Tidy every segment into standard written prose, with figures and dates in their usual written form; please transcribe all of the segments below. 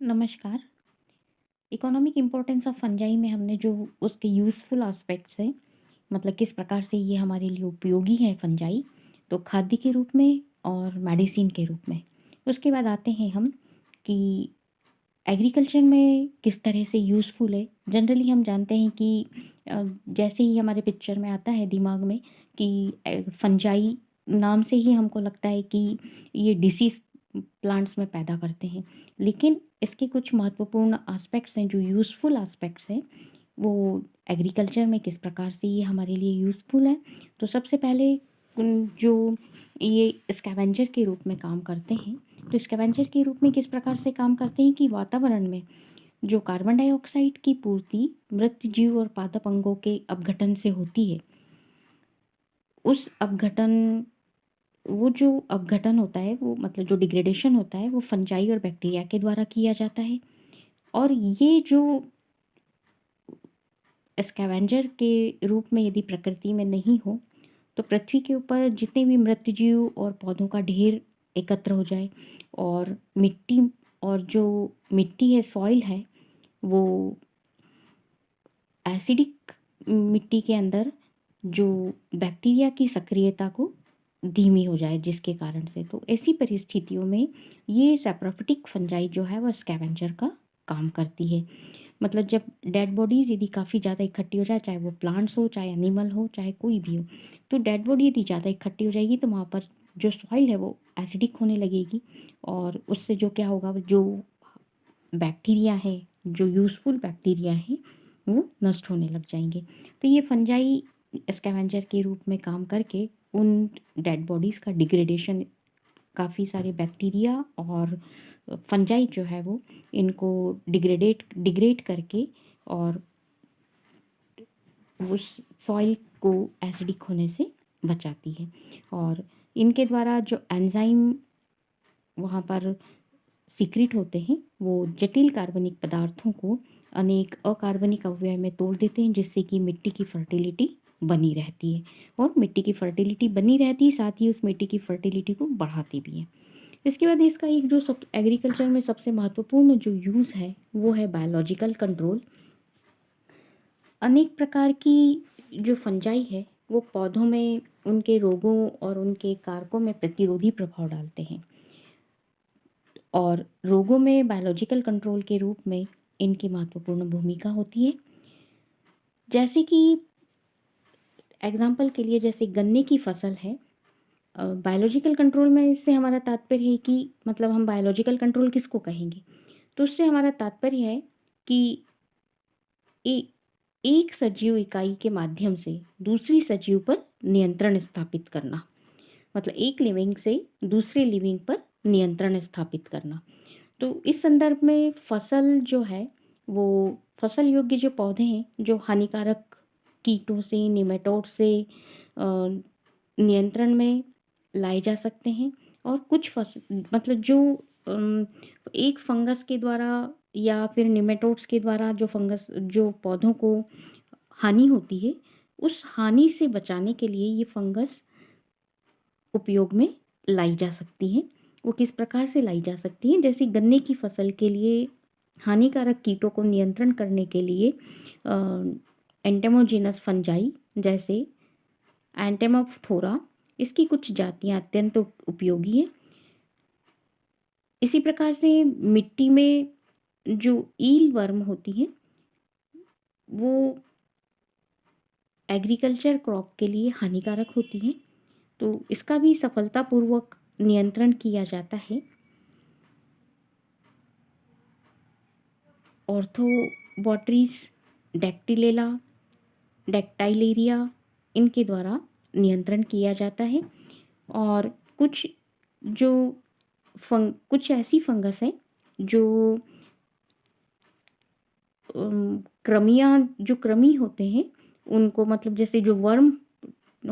नमस्कार। Economic importance of fungi में हमने जो उसके यूज़फुल एस्पेक्ट्स हैं, मतलब किस प्रकार से ये हमारे लिए उपयोगी है फंजाई, तो खाद्य के रूप में और मेडिसिन के रूप में। उसके बाद आते हैं हम कि एग्रीकल्चर में किस तरह से यूज़फुल है। जनरली हम जानते हैं कि जैसे ही हमारे पिक्चर में आता है दिमाग में कि फंजाई नाम से ही हमको लगता है कि ये डिसीज़ प्लांट्स में पैदा करते हैं। लेकिन इसके कुछ महत्वपूर्ण एस्पेक्ट्स हैं, जो यूज़फुल एस्पेक्ट्स हैं, वो एग्रीकल्चर में किस प्रकार से ये हमारे लिए यूज़फुल है। तो सबसे पहले जो ये स्कैवेंजर के रूप में काम करते हैं, तो स्कैवेंजर के रूप में किस प्रकार से काम करते हैं कि वातावरण में जो कार्बन डाइऑक्साइड की पूर्ति मृत जीव और पादप अंगों के अपघटन से होती है, उस अपघटन वो जो अपघटन होता है, वो मतलब जो डिग्रेडेशन होता है, वो फंजाई और बैक्टीरिया के द्वारा किया जाता है। और ये जो स्कैवेंजर के रूप में यदि प्रकृति में नहीं हो, तो पृथ्वी के ऊपर जितने भी मृत जीव और पौधों का ढेर एकत्र हो जाए, और मिट्टी, और जो मिट्टी है, सॉइल है, वो एसिडिक मिट्टी के अंदर जो बैक्टीरिया की सक्रियता को धीमी हो जाए, जिसके कारण से तो ऐसी परिस्थितियों में ये सैप्रोफिटिक फंजाई जो है वह स्कैवेंजर का काम करती है। मतलब जब डेड बॉडीज़ यदि काफ़ी ज़्यादा इकट्ठी हो जाए, चाहे वो प्लांट्स हो, चाहे एनिमल हो, चाहे कोई भी हो, तो डेड बॉडी यदि ज़्यादा इकट्ठी हो जाएगी तो वहाँ पर जो सॉइल है वो एसिडिक होने लगेगी, और उससे जो क्या होगा, जो बैक्टीरिया है, जो यूज़फुल बैक्टीरिया है, वो नष्ट होने लग जाएंगे। तो ये फंजाई स्कैवेंजर के रूप में काम करके उन डेड बॉडीज़ का डिग्रेडेशन, काफ़ी सारे बैक्टीरिया और फंजाई जो है वो इनको डिग्रेड करके और उस सॉइल को एसिडिक होने से बचाती है। और इनके द्वारा जो एंजाइम वहाँ पर सीक्रेट होते हैं, वो जटिल कार्बनिक पदार्थों को अनेक अकार्बनिक अवयव में तोड़ देते हैं, जिससे कि मिट्टी की फर्टिलिटी बनी रहती है। और मिट्टी की फर्टिलिटी बनी रहती है, साथ ही उस मिट्टी की फर्टिलिटी को बढ़ाती भी है। इसके बाद इसका एक जो सब एग्रीकल्चर में सबसे महत्वपूर्ण जो यूज़ है, वो है बायोलॉजिकल कंट्रोल। अनेक प्रकार की जो फंजाई है, वो पौधों में उनके रोगों और उनके कारकों में प्रतिरोधी प्रभाव डालते हैं, और रोगों में बायोलॉजिकल कंट्रोल के रूप में इनकी महत्वपूर्ण भूमिका होती है। जैसे कि एग्जाम्पल के लिए, जैसे गन्ने की फसल है, बायोलॉजिकल कंट्रोल में इससे हमारा तात्पर्य है कि मतलब हम बायोलॉजिकल कंट्रोल किसको कहेंगे, तो उससे हमारा तात्पर्य है कि ए, एक सजीव इकाई के माध्यम से दूसरी सजीव पर नियंत्रण स्थापित करना, मतलब एक लिविंग से दूसरे लिविंग पर नियंत्रण स्थापित करना। तो इस संदर्भ में फसल जो है, वो फसल योग्य जो पौधे हैं, जो हानिकारक कीटों से, निमेटोड से नियंत्रण में लाए जा सकते हैं। और कुछ मतलब जो अम, एक फंगस के द्वारा या फिर निमेटोड्स के द्वारा जो फंगस, जो पौधों को हानि होती है, उस हानि से बचाने के लिए ये फंगस उपयोग में लाई जा सकती हैं। वो किस प्रकार से लाई जा सकती हैं, जैसे गन्ने की फसल के लिए हानिकारक कीटों को नियंत्रण करने के लिए एंटेमोजेनस फंजाई, जैसे एंटेमोफ्थोरा, इसकी कुछ जातियाँ अत्यंत उपयोगी हैं। इसी प्रकार से मिट्टी में जो ईल वर्म होती है, वो एग्रीकल्चर क्रॉप के लिए हानिकारक होती हैं, तो इसका भी सफलतापूर्वक नियंत्रण किया जाता है। ऑर्थोबॉट्रीज, डैक्टिलेला, डैक्टाइलेरिया, इनके द्वारा नियंत्रण किया जाता है। और कुछ जो कुछ ऐसी फंगस हैं जो जो कृमि होते हैं, उनको, मतलब जैसे जो वर्म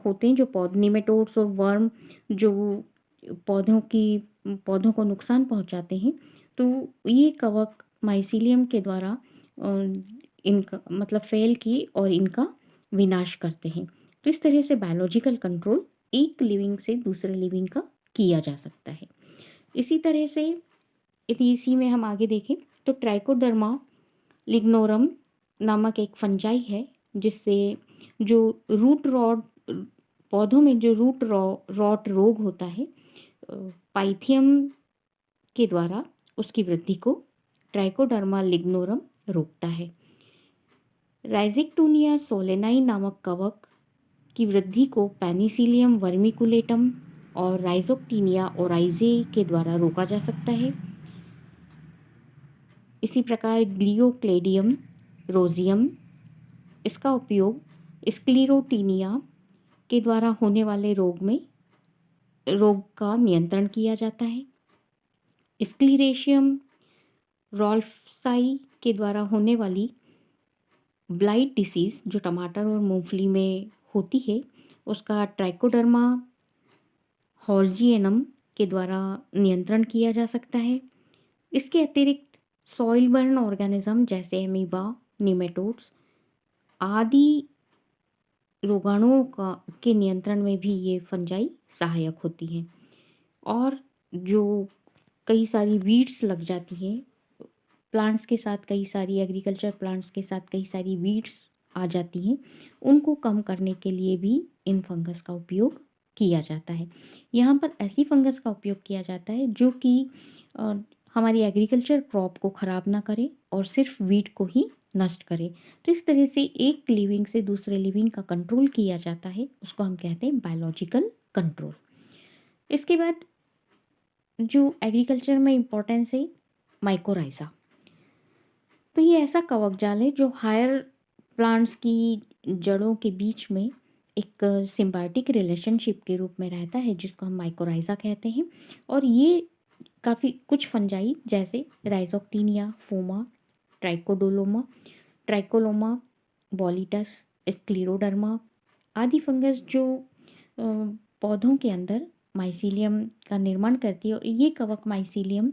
होते हैं, जो निमेटोड्स और वर्म जो पौधों को नुकसान पहुंचाते हैं, तो ये कवक माइसीलियम के द्वारा इनका मतलब फैल की और इनका विनाश करते हैं। तो इस तरह से बायोलॉजिकल कंट्रोल एक लिविंग से दूसरे लिविंग का किया जा सकता है। इसी तरह से यदि इसी में हम आगे देखें, तो ट्राइकोडर्मा लिग्नोरम नामक एक फंजाई है जिससे जो रूट रॉट पौधों में जो रूट रॉट रोग होता है पाइथियम के द्वारा उसकी वृद्धि को ट्राइकोडर्मा लिग्नोरम रोकता है। राइजिक्टूनिया सोलेनाई नामक कवक की वृद्धि को पेनिसिलियम वर्मिकुलेटम और राइजोक्टिनिया ओराइजे के द्वारा रोका जा सकता है। इसी प्रकार ग्लियोक्लेडियम रोजियम, इसका उपयोग स्क्लीरोटीनिया के द्वारा होने वाले रोग का नियंत्रण किया जाता है। स्क्लीरेशियम रोल्फसाई के द्वारा होने वाली ब्लाइट डिसीज़ जो टमाटर और मूंगफली में होती है उसका ट्राइकोडर्मा हॉर्जियनम के द्वारा नियंत्रण किया जा सकता है। इसके अतिरिक्त सॉइल बर्न ऑर्गेनिज्म जैसे एमीबा, निमेटोड्स आदि रोगाणुओं के नियंत्रण में भी ये फंजाई सहायक होती हैं। और जो कई सारी वीड्स लग जाती हैं प्लांट्स के साथ, कई सारी एग्रीकल्चर प्लांट्स के साथ कई सारी वीड्स आ जाती हैं, उनको कम करने के लिए भी इन फंगस का उपयोग किया जाता है। यहाँ पर ऐसी फंगस का उपयोग किया जाता है जो कि हमारी एग्रीकल्चर क्रॉप को ख़राब ना करे और सिर्फ वीड को ही नष्ट करे। तो इस तरह से एक लिविंग से दूसरे लिविंग का कंट्रोल किया जाता है, उसको हम कहते हैं बायोलॉजिकल कंट्रोल। इसके बाद जो एग्रीकल्चर में इम्पोर्टेंस है माइकोराइज़ा, तो ये ऐसा कवक जाल है जो हायर प्लांट्स की जड़ों के बीच में एक सिम्बायोटिक रिलेशनशिप के रूप में रहता है जिसको हम माइकोराइज़ा कहते हैं। और ये काफ़ी कुछ फंजाई जैसे राइजोक्टिनिया, फोमा, ट्राइकोलोमा, बॉलिटस, स्क्लीरोडर्मा आदि फंगस जो पौधों के अंदर माइसीलियम का निर्माण करती है। और ये कवक माइसीलियम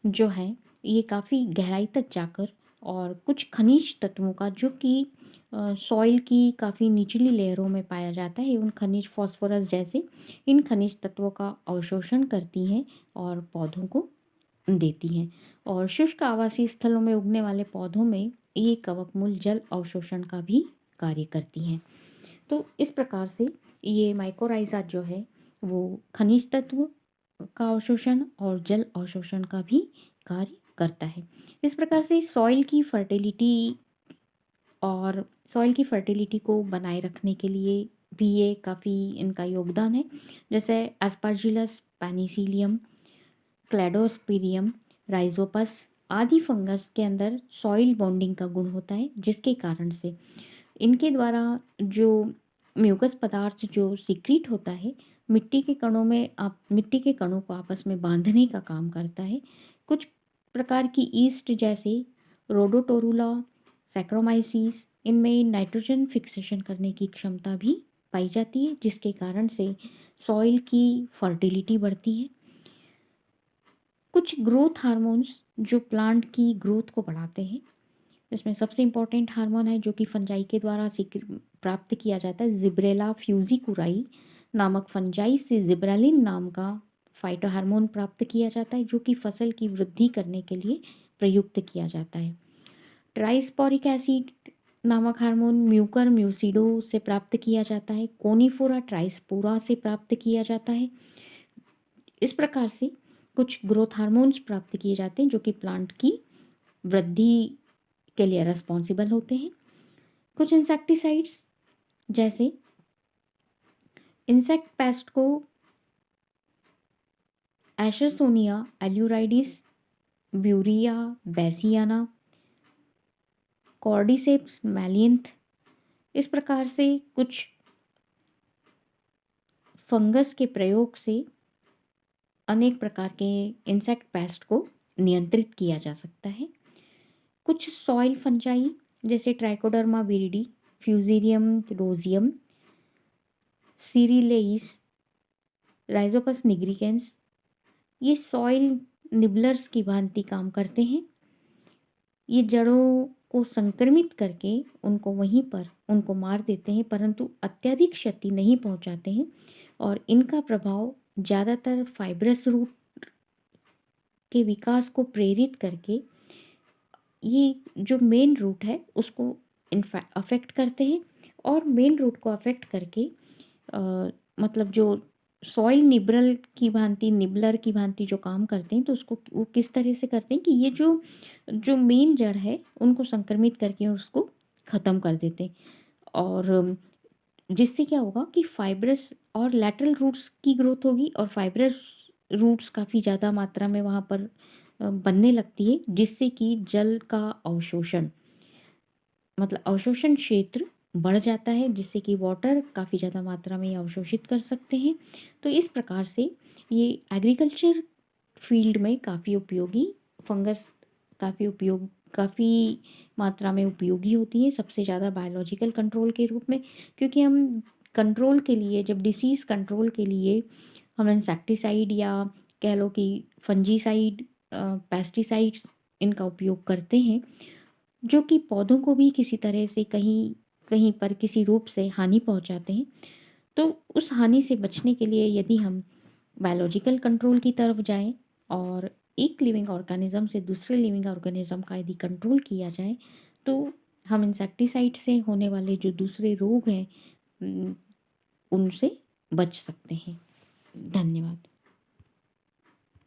जो है ये काफ़ी गहराई तक जाकर और कुछ खनिज तत्वों का जो कि सॉइल की काफ़ी निचली लेयरों में पाया जाता है, उन खनिज फॉस्फोरस जैसे इन खनिज तत्वों का अवशोषण करती हैं और पौधों को देती हैं। और शुष्क आवासीय स्थलों में उगने वाले पौधों में ये कवकमूल जल अवशोषण का भी कार्य करती हैं। तो इस प्रकार से ये माइकोराइज़ा जो है वो खनिज तत्व का अवशोषण और जल अवशोषण का भी कार्य करता है। इस प्रकार से सॉइल की फर्टिलिटी को बनाए रखने के लिए भी ये काफ़ी इनका योगदान है। जैसे एस्परजिलस, पेनिसिलियम, क्लेडोस्पिरियम, राइजोपस आदि फंगस के अंदर सॉइल बॉन्डिंग का गुण होता है जिसके कारण से इनके द्वारा जो म्यूकस पदार्थ जो सीक्रेट होता है मिट्टी के कणों को आपस में बांधने का काम करता है। कुछ प्रकार की ईस्ट जैसे रोडोटोरुला, सैक्रोमाइसीस इनमें नाइट्रोजन फिक्सेशन करने की क्षमता भी पाई जाती है जिसके कारण से सॉइल की फर्टिलिटी बढ़ती है। कुछ ग्रोथ हार्मोन्स जो प्लांट की ग्रोथ को बढ़ाते हैं, इसमें सबसे इम्पॉर्टेंट हार्मोन है जो कि फंजाई के द्वारा प्राप्त किया जाता है। जिब्रेला फ्यूजिकुराई नामक फंजाई से जिब्रेलिन नाम का फाइटो हार्मोन प्राप्त किया जाता है जो कि फसल की वृद्धि करने के लिए प्रयुक्त किया जाता है। ट्राइस्पोरिक एसिड नामक हार्मोन म्यूकर म्यूसिडो से प्राप्त किया जाता है। कोनिफोरा ट्राइस्पोरा से प्राप्त किया जाता है। इस प्रकार से कुछ ग्रोथ हार्मोन्स प्राप्त किए जाते हैं जो कि प्लांट की वृद्धि के लिए रिस्पॉन्सिबल होते हैं। कुछ इंसेक्टिसाइड्स जैसे इंसेक्ट पेस्ट को एशरसोनिया एल्यूराइडिस, ब्यूरिया बेसियाना, कॉर्डिसेप्स मैलियंथ, इस प्रकार से कुछ फंगस के प्रयोग से अनेक प्रकार के इंसेक्ट पेस्ट को नियंत्रित किया जा सकता है। कुछ सॉइल फंजाई जैसे ट्राइकोडर्मा विरिडी, फ्यूजेरियम रोजियम, सीरिलेइस, राइजोपस निग्रिकेंस ये सॉइल निबलर्स की भांति काम करते हैं। ये जड़ों को संक्रमित करके उनको मार देते हैं परंतु अत्यधिक क्षति नहीं पहुंचाते हैं। और इनका प्रभाव ज़्यादातर फाइब्रस रूट के विकास को प्रेरित करके ये जो मेन रूट है उसको अफेक्ट करते हैं, और मेन रूट को अफेक्ट करके मतलब जो सॉइल निबलर की भांति जो काम करते हैं, तो उसको वो किस तरह से करते हैं कि ये जो जो मेन जड़ है उनको संक्रमित करके उसको ख़त्म कर देते हैं। और जिससे क्या होगा कि फाइब्रस और लैटरल रूट्स की ग्रोथ होगी, और फाइब्रस रूट्स काफ़ी ज़्यादा मात्रा में वहाँ पर बनने लगती है, जिससे कि जल का अवशोषण, मतलब अवशोषण क्षेत्र बढ़ जाता है, जिससे कि वाटर काफ़ी ज़्यादा मात्रा में अवशोषित कर सकते हैं। तो इस प्रकार से ये एग्रीकल्चर फील्ड में काफ़ी उपयोगी फंगस, काफ़ी मात्रा में उपयोगी होती है, सबसे ज़्यादा बायोलॉजिकल कंट्रोल के रूप में। क्योंकि हम कंट्रोल के लिए, जब डिसीज़ कंट्रोल के लिए हम इंसेक्टिसाइड या कह लो कि फंजीसाइड, पेस्टिसाइड्स इनका उपयोग करते हैं, जो कि पौधों को भी किसी तरह से कहीं कहीं पर किसी रूप से हानि पहुंचाते हैं। तो उस हानि से बचने के लिए यदि हम बायोलॉजिकल कंट्रोल की तरफ जाएं, और एक लिविंग ऑर्गेनिज्म से दूसरे लिविंग ऑर्गेनिज्म का यदि कंट्रोल किया जाए, तो हम इंसेक्टिसाइड से होने वाले जो दूसरे रोग हैं उनसे बच सकते हैं। धन्यवाद।